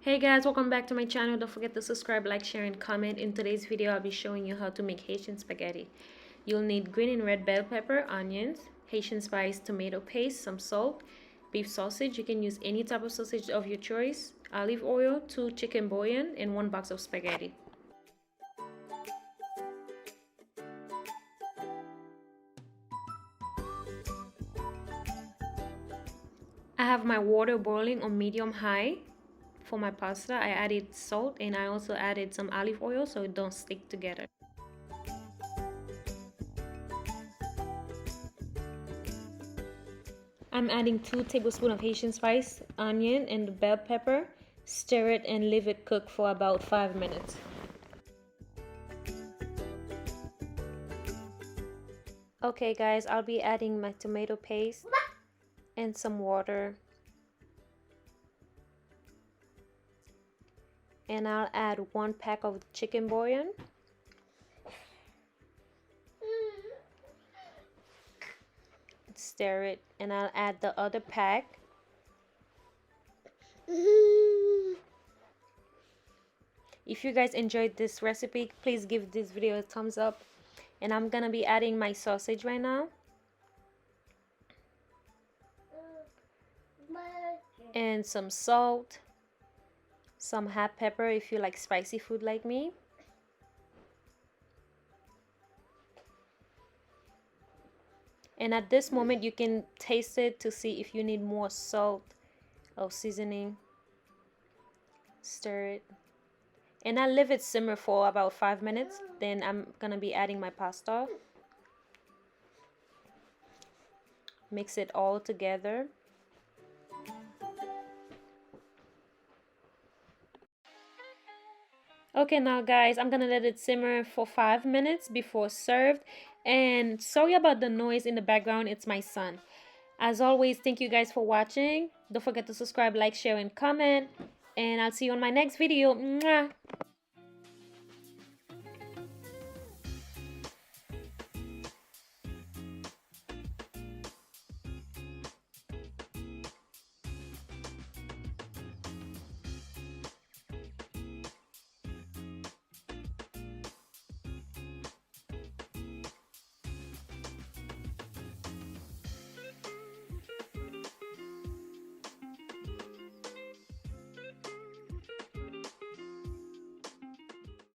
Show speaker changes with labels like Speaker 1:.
Speaker 1: Hey guys, welcome back to my channel. Don't forget to subscribe, like, share, and comment. In today's video, I'll be showing you how to make Haitian spaghetti. You'll need green and red bell pepper, onions, Haitian spice, tomato paste, some salt, beef sausage. You can use any type of sausage of your choice, olive oil, 2 chicken bouillon, and 1 box of spaghetti. I have my water boiling on medium high. For my pasta, I added salt and I also added some olive oil so it don't stick together. I'm adding 2 tablespoons of Haitian spice, onion, and the bell pepper. Stir it and leave it cook for about 5 minutes. Okay guys, I'll be adding my tomato paste and some water. And I'll add 1 pack of chicken bouillon. Stir it and I'll add the other pack. If you guys enjoyed this recipe, please give this video a thumbs up. And I'm gonna be adding my sausage right now. And some salt. Some hot pepper if you like spicy food like me. And at this moment you can taste it to see if you need more salt or seasoning. Stir it. And I leave it simmer for about 5 minutes. Then I'm gonna be adding my pasta. Mix it all together. Okay, now guys, I'm gonna let it simmer for 5 minutes before served. And sorry about the noise in the background, it's my son. As always, thank you guys for watching. Don't forget to subscribe, like, share, and comment. And I'll see you on my next video. Mwah!